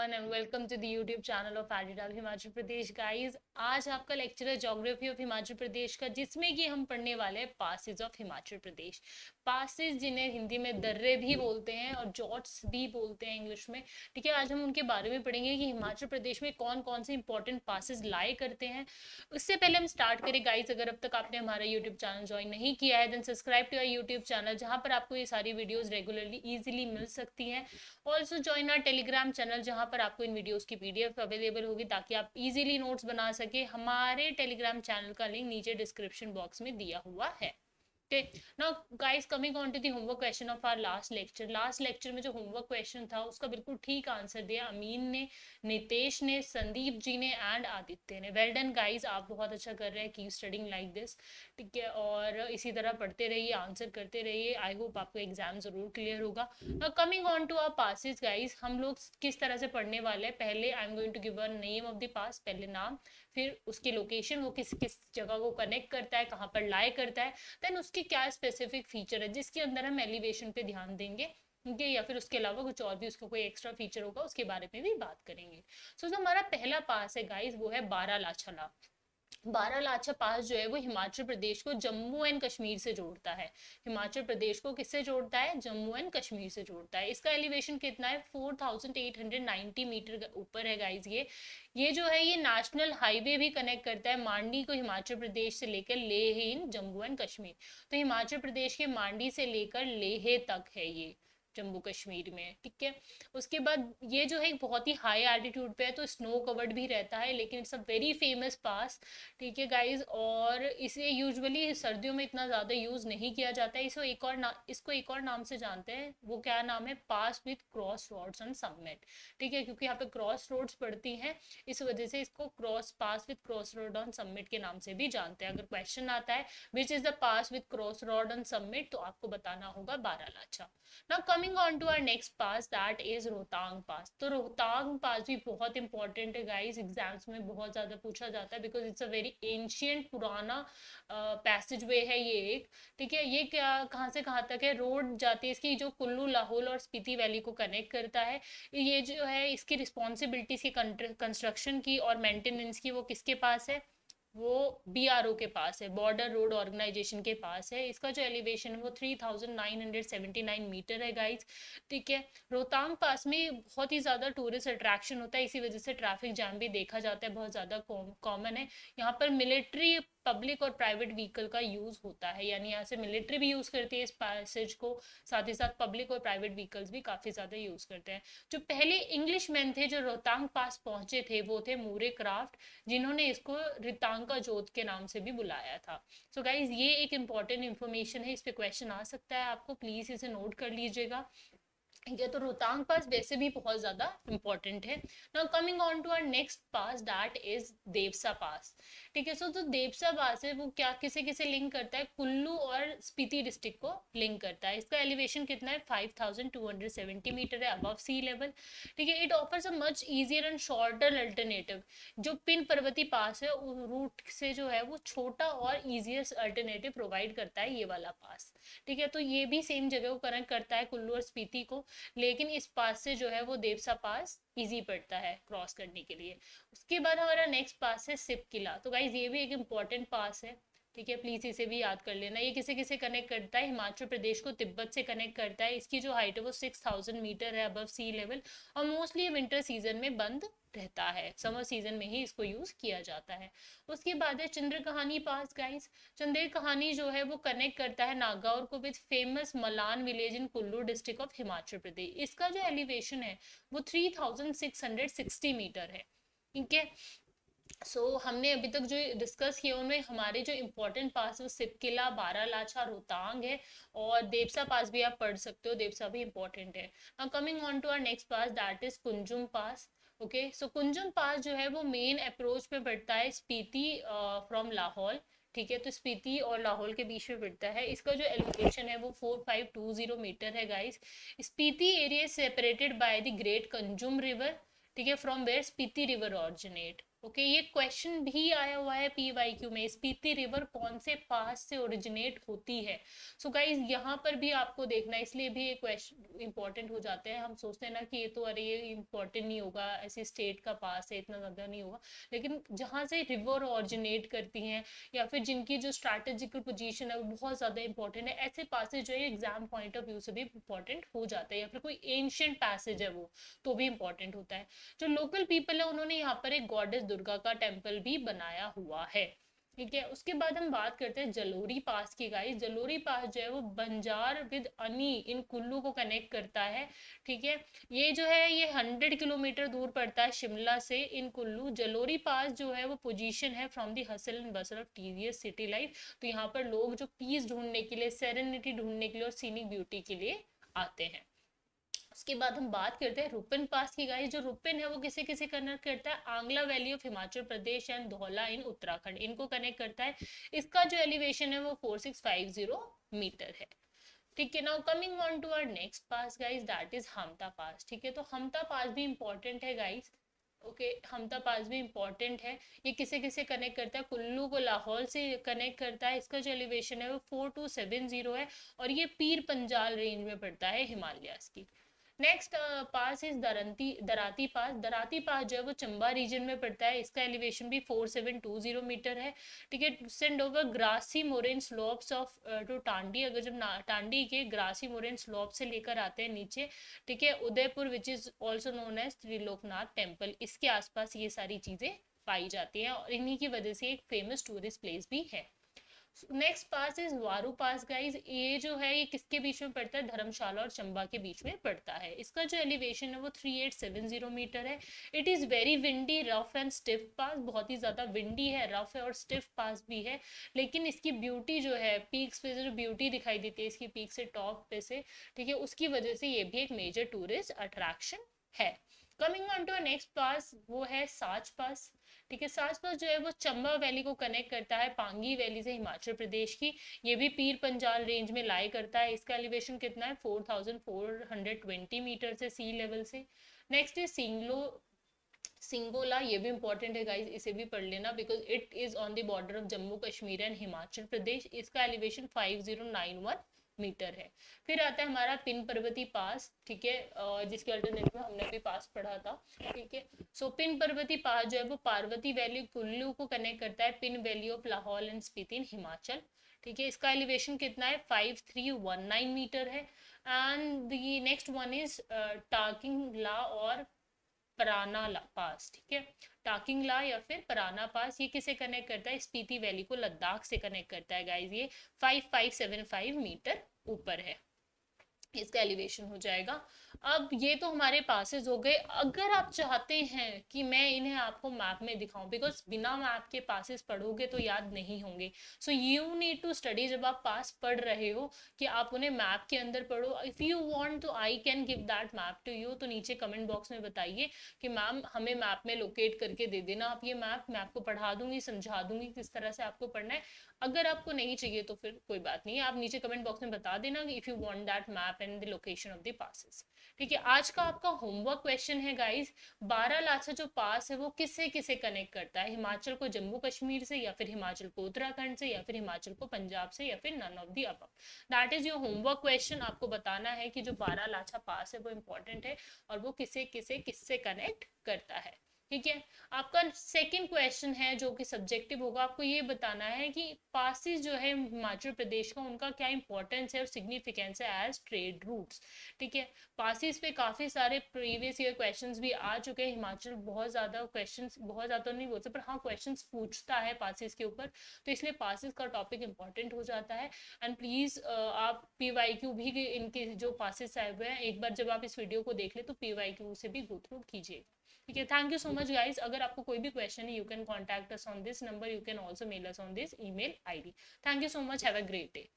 everyone and welcome to the YouTube channel of Adidal Himachal Pradesh guys. आज आपका lecture है geography of Himachal प्रदेश का, जिसमें कि हम पढ़ने वाले हैं passages of Himachal Pradesh. Passages जिन्हें हिंदी में दर्रे भी बोलते हैं और जॉट्स भी बोलते हैं इंग्लिश में। ठीक है, आज हम उनके बारे में पढ़ेंगे कि हिमाचल प्रदेश में कौन कौन से इंपॉर्टेंट पासेज लाई करते हैं। उससे पहले हम स्टार्ट करें गाइस, अगर अब तक आपने हमारा यूट्यूब चैनल ज्वाइन नहीं किया है then subscribe to our YouTube channel, जहाँ पर आपको ये सारी वीडियोज रेगुलरली ईजिली मिल सकती हैं। Also join our Telegram channel, जहाँ पर आपको इन वीडियोस की पीडीएफ अवेलेबल होगी ताकि आप इजीली नोट्स बना सके। हमारे टेलीग्राम चैनल का लिंक नीचे डिस्क्रिप्शन बॉक्स में दिया हुआ है। Okay, now guys, coming on to the homework question of our last lecture में जो homework question था उसका बिल्कुल ठीक आंसर दिया अमीन ने, नितेश ने, संदीप जी ने एंड आदित्य ने। वेल डन गाइस, आप बहुत अच्छा कर रहे हैं, कीप स्टडिंग लाइक दिस। ठीक है, और इसी तरह पढ़ते रहिए, आंसर करते रहिए। आई होप आपको एग्जाम जरूर क्लियर होगा। Now coming on to our passes guys, हम लोग किस तरह से पढ़ने वाले हैं। पहले I am going to give a name of the pass, पहले नाम, फिर उसकी लोकेशन, वो किस किस जगह को कनेक्ट करता है, कहाँ पर लाई करता है, देन उसकी क्या स्पेसिफिक फीचर है जिसके अंदर हम एलिवेशन पे ध्यान देंगे, okay? या फिर उसके अलावा कुछ और भी उसका कोई एक्स्ट्रा फीचर होगा उसके बारे में भी बात करेंगे। सो जो हमारा पहला पास है गाइस वो है बारालाचा। बारालाचा पास जो है वो हिमाचल प्रदेश को जम्मू एंड कश्मीर से जोड़ता है। हिमाचल प्रदेश को किससे जोड़ता है? जम्मू एंड कश्मीर से जोड़ता है। इसका एलिवेशन कितना है? 4890 मीटर ऊपर है गाइस। ये जो है ये नेशनल हाईवे भी कनेक्ट करता है मांडी को हिमाचल प्रदेश से लेकर लेह इन जम्मू एंड कश्मीर। तो हिमाचल प्रदेश के मांडी से लेकर लेह तक है ये जम्मू कश्मीर में। ठीक है, उसके बाद ये जो है बहुत ही हाई एल्टीट्यूड पे है तो स्नो कवर्ड भी रहता है, लेकिन इट्स अ वेरी फेमस पास। ठीक है गाइज, और इसे यूजुअली सर्दियों में इतना ज़्यादा यूज़ नहीं किया जाता है। इसको एक और नाम से जानते हैं, वो क्या नाम है? Pass with cross roads on summit. ठीक है, क्योंकि यहाँ पे क्रॉस रोड्स पड़ती हैं, इस वजह से इसको pass with cross road on summit के नाम से भी जानते हैं। अगर क्वेश्चन आता है which is the pass with cross road on summit, तो आपको बताना होगा Baralacha. Now coming on to our next pass, that is Rohtang pass. तो रोहतांग पास भी बहुत इंपॉर्टेंट है गाइस, एग्जाम्स में बहुत ज्यादा पूछा जाता है because it's a very ancient पुराना पैसेज वे है ये एक। ठीक है, ये क्या कहाँ से कहाँ तक है? रोड जाती है इसकी जो कुल्लू, लाहौल और स्पीति वैली को कनेक्ट करता है। ये जो है इसकी रिस्पॉन्सिबिलिटीज की कंस्ट्रक्शन की और मेंटेनेंस की वो किसके पास है? वो बीआरओ के पास है, बॉर्डर रोड ऑर्गेनाइजेशन के पास है। इसका जो एलिवेशन है वो 3979 मीटर है गाइस। ठीक है, रोहतांग पास में बहुत ही ज़्यादा टूरिस्ट अट्रैक्शन होता है, इसी वजह से ट्रैफिक जैम भी देखा जाता है, बहुत ज़्यादा कॉमन है। यहाँ पर मिलिट्री, पब्लिक और प्राइवेट व्हीकल का यूज़ होता है, यानी यहाँ से मिलिट्री भी यूज़ करती है इस पैसेज को, साथ ही साथ पब्लिक और प्राइवेट व्हीकल्स भी काफ़ी ज़्यादा यूज़ करते हैं। जो पहले इंग्लिश मैन थे जो रोहतांग पास पहुंचे थे वो थे मूरे क्राफ्ट, जिन्होंने इसको रितांग का जोत के नाम से भी बुलाया था। सो गाइज, ये एक इंपॉर्टेंट इन्फॉर्मेशन है, इस पे क्वेश्चन आ सकता है आपको, प्लीज़ इसे नोट कर लीजिएगा। ठीक है, तो रोहतांग पास वैसे भी बहुत ज्यादा इंपॉर्टेंट है। Now coming on to our next pass, that is Debsa pass. ठीक है, सो तो देवसा पास है वो क्या किसे किसे लिंक करता है? कुल्लू और स्पीति डिस्ट्रिक्ट को लिंक करता है। इसका एलिवेशन कितना है? 5270 मीटर है अबव सी लेवल। ठीक है, it offers a much easier and shorter alternative. जो पिन पर्वती पास है उस रूट से जो है वो छोटा और इजिएस्ट अल्टरनेटिव प्रोवाइड करता है ये वाला पास। ठीक है, तो ये भी सेम जगह को कनेक्ट करता है कुल्लू और स्पीति को, लेकिन इस पास से जो है वो देवसा पास इजी पड़ता है क्रॉस करने के लिए। उसके बाद हमारा नेक्स्ट पास है सिप किला। तो गाइज ये भी एक इम्पॉर्टेंट पास है। ठीक है, प्लीज इसे भी याद कर लेना। ये किसे किसे कनेक्ट करता है? हिमाचल प्रदेश को तिब्बत से कनेक्ट करता है। इसकी जो हाइट है वो 6000 मीटर है अबव सी लेवल, और मोस्टली विंटर सीजन में बंद रहता है, समर सीजन में ही इसको यूज किया जाता है। उसके बाद है चंद्र कहानी पास गाइस। चंद्र कहानी जो है वो कनेक्ट करता है नागौर को with famous Malana village in Kullu district of Himachal Pradesh. इसका जो एलिवेशन है वो 3660 मीटर है। ठीक है, हमने अभी तक जो डिस्कस किया उनमें हमारे जो इम्पोर्टेंट पास है सिपकिला, बारालाचा, रोहतांग है, और देवसा पास भी आप पढ़ सकते हो, देवसा भी इम्पोर्टेंट है। Now coming on to our next pass, that is Kunzum pass. Okay, so Kunzum pass जो है वो मेन अप्रोच पे पड़ता है स्पीति फ्रॉम लाहौल। ठीक है, तो स्पीति और लाहौल के बीच में पड़ता है। इसका जो एलिवेशन है वो 4520 मीटर है guys. Spiti area separated by the great Kunzum river. ठीक है, from where Spiti river originate. Okay ये क्वेश्चन भी आया हुआ है पीवाईक्यू में, स्पीति रिवर कौन से पास से ओरिजिनेट होती है। सो गाइज यहाँ पर भी आपको देखना है, इसलिए भी ये क्वेश्चन इंपॉर्टेंट हो जाते हैं। हम सोचते हैं ना कि ये तो अरे ये इंपॉर्टेंट नहीं होगा, ऐसे स्टेट का पास है इतना ज्यादा नहीं होगा, लेकिन जहाँ से रिवर ओरिजिनेट करती हैं या फिर जिनकी जो स्ट्रैटेजिकल पोजीशन है वो बहुत ज्यादा इंपॉर्टेंट है, ऐसे पासेज जो है एग्जाम पॉइंट ऑफ व्यू से भी इंपॉर्टेंट हो जाता है, या फिर कोई एंशियंट पैसेज है वो तो भी इंपॉर्टेंट होता है। जो लोकल पीपल है उन्होंने यहाँ पर एक गॉडेस दुर्गा का टेम्पल भी बनाया हुआ है। ठीक है, उसके बाद हम बात करते हैं जलोरी पास की गाइस। जलोरी पास जो है वो बंजार विद अनी इन कुल्लू को कनेक्ट करता है। ठीक है, ये जो है ये 100 किलोमीटर दूर पड़ता है शिमला से इन कुल्लू। जलोरी पास जो है वो पोजीशन है from the hustle and bustle of tedious city life. तो यहाँ पर लोग जो पीस ढूंढने के लिए, सेरेनिटी ढूंढने के लिए और सीनिक ब्यूटी के लिए आते हैं। उसके बाद हम बात करते हैं रुपिन पास की गाइस। जो रुपिन है वो किसे किसे कनेक्ट करता है, Angla valley of Himachal Pradesh and Dhaula in Uttarakhand, इनको कनेक्ट करता है। इसका जो एलिवेशन है वो 4650 मीटर है। ठीक है, now coming on to our next pass guys, that is Hampta pass. ठीक है, तो हमता पास भी इंपॉर्टेंट है गाइस। ओके, हमता पास भी इंपॉर्टेंट है। ये किसे किसे कनेक्ट करता है, कुल्लू को लाहौल से कनेक्ट करता है। इसका जो एलिवेशन है वो 4270 है और ये पीर पंजाल रेंज में पड़ता है हिमालयास की। नेक्स्ट पास इज दराती पास। दराती पास जो है वो चंबा रीजन में पड़ता है। इसका एलिवेशन भी 4720 मीटर है। ठीक है, send over grassy moraine slopes of to Tandi. अगर जब टांडी के ग्रासी मोरेन स्लोप से लेकर आते हैं नीचे, ठीक है, Udaipur which is also known as Triloknath temple, इसके आसपास ये सारी चीजें पाई जाती हैं और इन्हीं की वजह से एक फेमस टूरिस्ट प्लेस भी है। नेक्स्ट पास इज वारू पास गाइज। ये जो है ये किसके बीच में पड़ता है, धर्मशाला और चंबा के बीच में पड़ता है। इसका जो एलिवेशन है वो 3870 मीटर है। It is very windy, rough and stiff pass. बहुत ही ज्यादा विंडी है, रफ है और स्टिफ पास भी है, लेकिन इसकी ब्यूटी जो है, पीक्स पे जो ब्यूटी दिखाई देती है इसकी पीक से, टॉप पे से, ठीक है, उसकी वजह से ये भी एक मेजर टूरिस्ट अट्रैक्शन है। कमिंग ऑन टू नेक्स्ट पास, वो है साच पास। ठीक है, साच पास जो है वो चंबा वैली को कनेक्ट करता है पांगी वैली से हिमाचल प्रदेश की। ये भी पीर पंजाल रेंज में लाई करता है। इसका एलिवेशन कितना है, 4420 मीटर से सी लेवल से। नेक्स्ट है सिंगोला। ये भी इंपॉर्टेंट है गाइस, इसे भी पढ़ लेना because it is on the border of Jammu Kashmir and Himachal Pradesh. इसका एलिवेशन 5091 मीटर है। फिर आता है हमारा पिन पर्वती पास। ठीक है, जिसके अल्टरनेट में हमने भी पास पढ़ा था। ठीक है, सो पिन पर्वती पास जो है वो पार्वती वैली कुल्लू को कनेक्ट करता है Pin valley of Lahaul and Spiti in Himachal. ठीक है, इसका एलिवेशन कितना है, 5319 मीटर है। And the next one is Takling La or Parang पास। ठीक है, टाकिंग ला या फिर पराना पास, ये किसे कनेक्ट करता है, स्पीति वैली को लद्दाख से कनेक्ट करता है गाइज। ये 5575 मीटर ऊपर है, इसका एलिवेशन हो जाएगा। अब ये तो हमारे पासेस हो गए। अगर आप चाहते हैं कि मैं इन्हें आपको मैप में दिखाऊं, बिकॉज बिना मैप के पासेस पढ़ोगे तो याद नहीं होंगे, so you need to study. जब आप पास पढ़ रहे हो कि आप उन्हें मैप के अंदर पढ़ो। इफ यू वांट तो I can give that map to you. तो नीचे कमेंट बॉक्स में बताइए कि मैम हमें मैप में लोकेट करके दे देना आप ये मैप, मैं आपको पढ़ा दूंगी, समझा दूंगी किस तरह से आपको पढ़ना है। अगर आपको नहीं चाहिए तो फिर कोई बात नहीं है, आप नीचे कमेंट बॉक्स में बता देना if you want that map and the location of the passes. ठीक है, आज का आपका होमवर्क क्वेश्चन है गाइस, बारालाचा जो पास है वो किससे किसे कनेक्ट करता है, हिमाचल को जम्मू कश्मीर से, या फिर हिमाचल को उत्तराखंड से, या फिर हिमाचल को पंजाब से, या फिर none of the above. That is your homework question. आपको बताना है कि जो बारालाचा पास है वो इंपॉर्टेंट है और वो किसे किसे किससे कनेक्ट करता है। ठीक है, आपका सेकंड क्वेश्चन है जो कि सब्जेक्टिव होगा। आपको ये बताना है कि पासिस जो है हिमाचल प्रदेश का, उनका क्या इंपॉर्टेंस है और सिग्निफिकेंस है एज ट्रेड रूट्स। ठीक है, पासिस पे काफी सारे प्रीवियस ईयर क्वेश्चंस भी आ चुके हैं। हिमाचल बहुत ज्यादा क्वेश्चंस, बहुत ज्यादा नहीं बोलते पर हाँ क्वेश्चंस पूछता है पासिस के ऊपर, तो इसलिए पासिस का टॉपिक इंपॉर्टेंट हो जाता है। एंड प्लीज आप PYQ भी इनके जो पासिस आए हुए हैं, एक बार जब आप इस वीडियो को देख ले तो PYQ से भी गो थ्रू कीजिए। ठीक है, thank you so much guys. अगर आपको कोई भी क्वेश्चन है, you can contact us on this number, you can also mail us on this email ID। Thank you so much, have a great day.